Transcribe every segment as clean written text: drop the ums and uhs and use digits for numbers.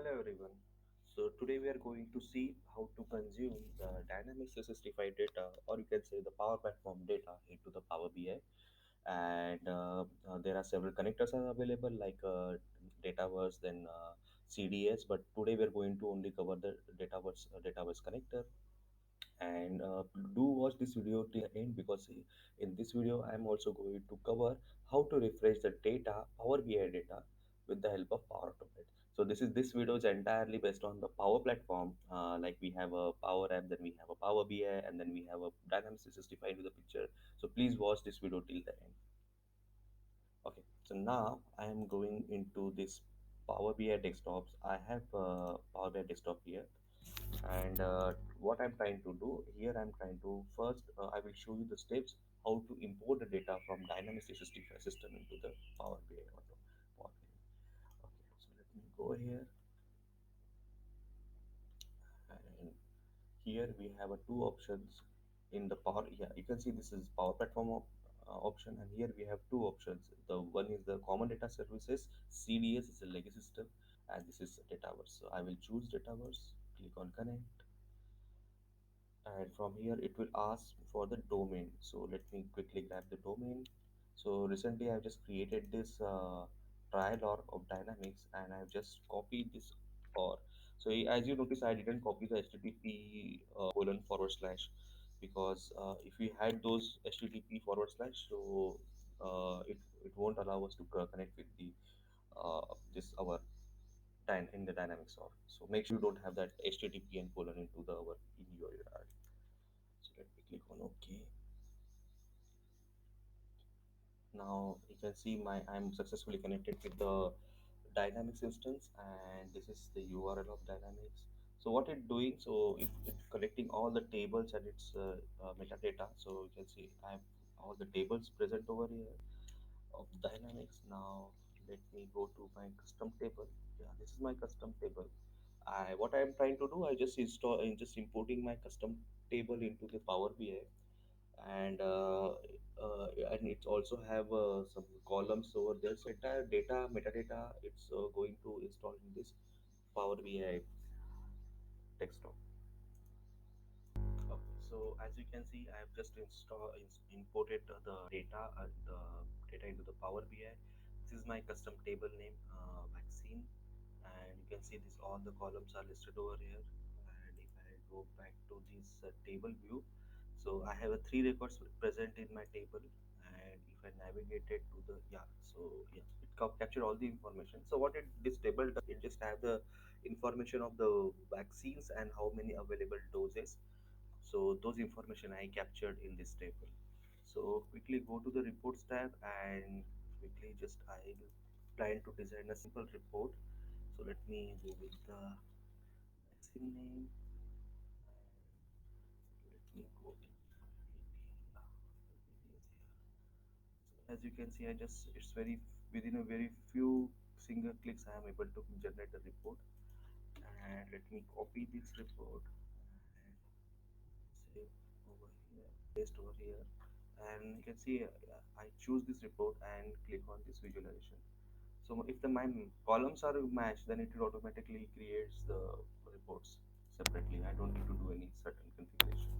Hello everyone. So today we are going to see how to consume the Dynamics 365 data, or you can say the Power Platform data into the Power BI. And there are several connectors are available like Dataverse, then CDS. But today we are going to only cover the Dataverse connector. And do watch this video till the end because in this video I am also going to cover how to refresh the data, Power BI data, with the help of Power Automate. So this video is entirely based on the Power Platform. Like we have a Power App, then we have a Power BI, and then we have a Dynamics 365 with the picture. So please watch this video till the end. Okay, so now I am going into this Power BI desktops. I have Power BI desktop here, and what I'm trying to do here, I'm trying to first I will show you the steps how to import the data from Dynamics 365 system into the Power BI auto. Power BI. Okay, so let me go here, and here we have a two options in the Power. Yeah, you can see this is Power Platform option, and here we have two options. The one is the Common Data Services CDS, is a legacy system, and this is Dataverse. So I will choose Dataverse, click on Connect, and from here it will ask for the domain. So let me quickly grab the domain. So recently I've just created this trial or of Dynamics, and I've just copied this or. So as you notice, I didn't copy the http colon forward slash, because if we had those http forward slash, so it won't allow us to connect with the this our in the Dynamics or. So make sure you don't have that http and colon into the our in your URL. So let me click on OK. Now you can see my I'm successfully connected with the Dynamics instance, and this is the URL of Dynamics. So what it's doing, so it's collecting all the tables and its metadata. So you can see I have all the tables present over here of Dynamics. Now let me go to my custom table. Yeah, this is my custom table. I what I am trying to do, I just install, I'm just importing my custom table into the Power BI, and it also have some columns over there. So entire data metadata it's going to install in this Power BI desktop. Okay, so as you can see, I have just imported the data into the Power BI. This is my custom table name, vaccine, and you can see this all the columns are listed over here. And if I go back to this table view, so I have a three records present in my table, and if I navigate it to the, yeah, so yeah, it capture all the information. So what this table does, it just have the information of the vaccines and how many available doses. So those information I captured in this table. So quickly go to the reports tab, and quickly just I will plan to design a simple report. So let me go with the vaccine name, and let me go with so as you can see, I just it's very within a very few single clicks I am able to generate the report. And let me copy this report and save over here, paste over here, and you can see I choose this report and click on this visualization. So if the my columns are matched, then it will automatically creates the reports separately. I don't need to do any certain configuration.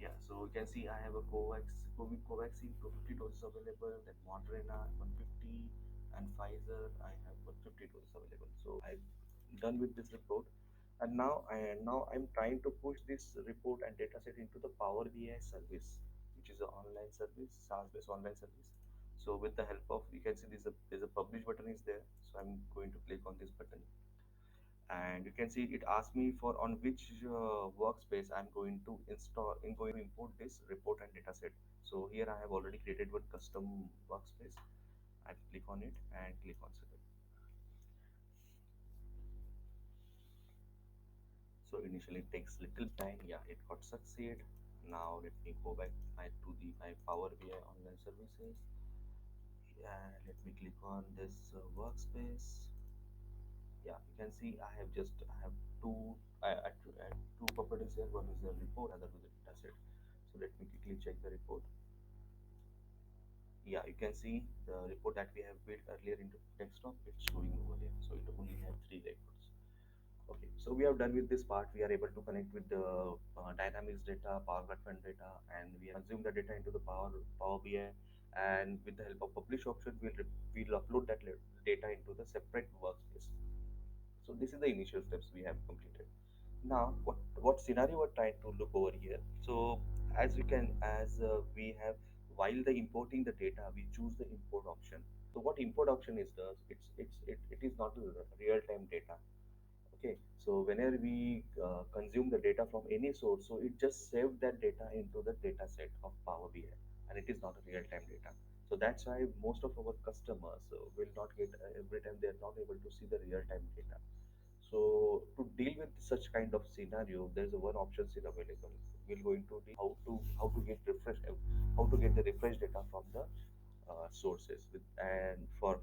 Yeah, so you can see I have a Covaxin 250 doses available, then Moderna 150, and Pfizer I have 150 doses available. So I've done with this report, and now I'm trying to push this report and dataset into the Power BI service, which is an online service, SaaS-based online service. So with the help of, you can see there's a publish button is there. So I'm going to click on this button, and you can see it asks me for on which workspace I'm going to install in going to import this report and dataset. So here I have already created one custom workspace. I click on it and click on select. So initially it takes little time. Yeah, it got succeed. Now let me go back to the my Power BI online services. Yeah, let me click on this workspace. Yeah, you can see I have two two properties here. One is the report, other is the dataset. So let me quickly check the report. Yeah, you can see the report that we have built earlier into desktop. It's showing over here. So it only have three records. So we have done with this part. We are able to connect with the Dynamics data, Power Platform data, and we have consumed the data into the Power BI. And with the help of publish option, we'll upload that data into the separate workspace. So this is the initial steps we have completed. Now, what scenario we're trying to look over here? So as we have, while the importing the data, we choose the import option. So what import option is does? It is not a real time data. Okay, so whenever we consume the data from any source, so it just saved that data into the data set of Power BI, and it is not a real time data. So that's why most of our customers will not get every time they are not able to see the real time data. So to deal with such kind of scenario, there is a one option still available. We're going to deal how to get refresh how to get the refresh data from the sources with, and for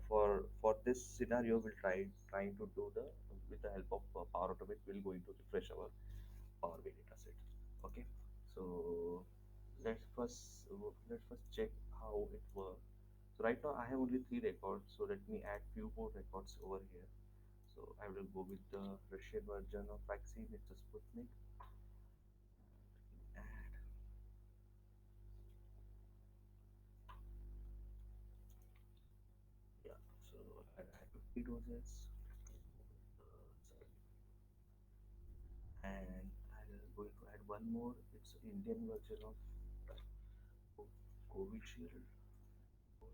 this scenario we'll trying to do the with the help of Power Automate we're going to refresh our Power BI data set. Okay, so let's first check how it works. So right now I have only three records, so let me add few more records over here. So I will go with the Russian version of vaccine. It's a Sputnik. And yeah, so I have 50 doses. Sorry. And I'm going to add one more. It's Indian version of Covishield. So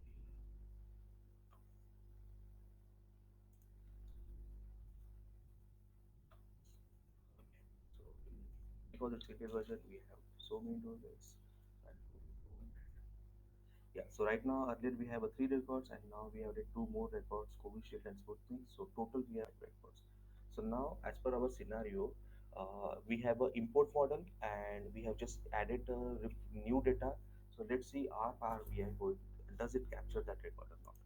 because it's Indian version, we have so many doses. And yeah, so right now earlier we have a three records, and now we have the two more records, Covishield and Sputnik. So total we have records. So now, as per our scenario, we have an import model, and we have just added new data. So let's see our Power BI going. Does it capture that record or not?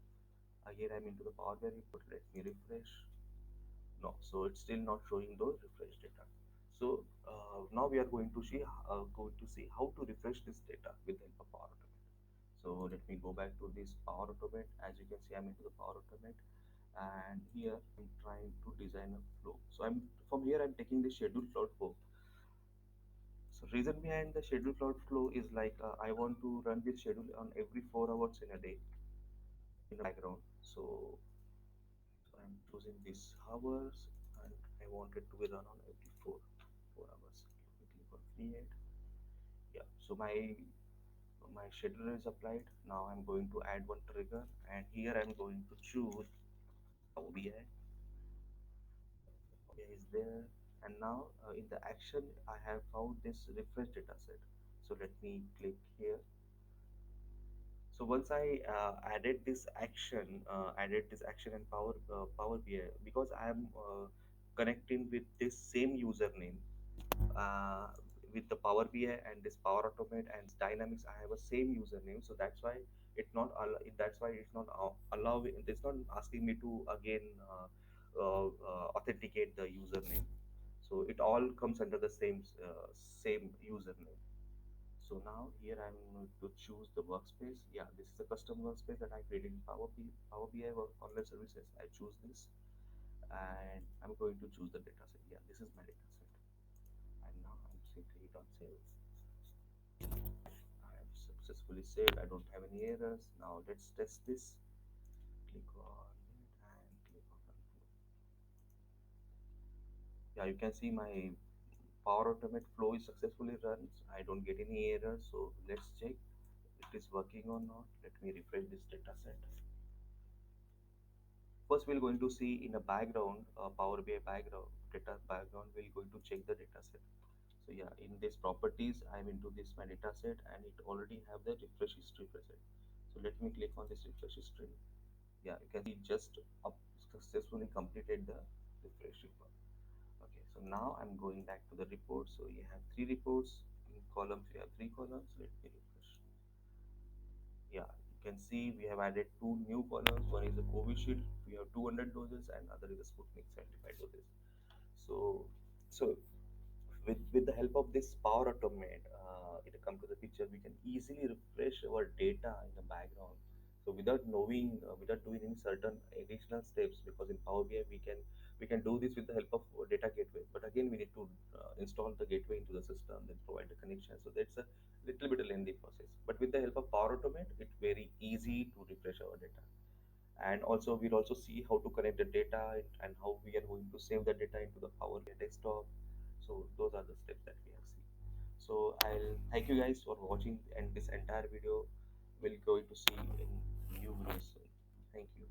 Again, I'm into the Power BI report. Let me refresh. No, so it's still not showing those refresh data. So now we are going to see how to refresh this data with the help of Power Automate. So let me go back to this Power Automate. As you can see, I'm into the Power Automate, and here I'm trying to design a flow. So from here I'm taking the schedule cloud flow. So reason behind the schedule cloud flow is like I want to run this schedule on every 4 hours in a day in the background. So I'm choosing these hours, and I want it to be run on every four hours. Let me click on create. Yeah. So my scheduler is applied. Now I'm going to add one trigger, and here I'm going to choose OBI. OBI is there, and now in the action I have found this refresh data set. So let me click here. So once I added this action in Power BI, because I am connecting with this same username uh, with the Power BI and this Power Automate and Dynamics, I have a same username. So that's why it's not allowing. It's not asking me to again authenticate the username. So it all comes under the same username. So now here I'm going to choose the workspace. Yeah, this is the custom workspace that I created in Power BI Online Services. I choose this, and I'm going to choose the data set. Yeah, this is my data set. And now I'm simply hit on save. I have successfully saved. I don't have any errors. Now let's test this. Click on it and click on confirm. Yeah, you can see my Power Automate flow is successfully run. I don't get any errors. So let's check it is working or not. Let me refresh this data set. First, we're going to see in a background, Power BI background, data background, we're going to check the data set. So yeah, in this properties, I'm into this my data set, and it already have the refresh history present. So let me click on this refresh history. Yeah, you can see just successfully completed the refresh report. Okay, so now I'm going back to the report. So you have three reports in columns. You have three columns. Let me refresh. Yeah, you can see we have added two new columns. One is the Covishield, we have 200 doses, and other is the Sputnik 75 doses. So, so with the help of this Power Automate, it come to the picture, we can easily refresh our data in the background. So without knowing, without doing any certain additional steps, because in Power BI we can We can do this with the help of data gateway, but again we need to install the gateway into the system, then provide the connection. So that's a little bit a lengthy process. But with the help of Power Automate, it's very easy to refresh our data. And also we'll also see how to connect the data and how we are going to save the data into the Power BI desktop. So those are the steps that we have seen. So I'll thank you guys for watching, and this entire video we'll going to see in new videos soon. Thank you.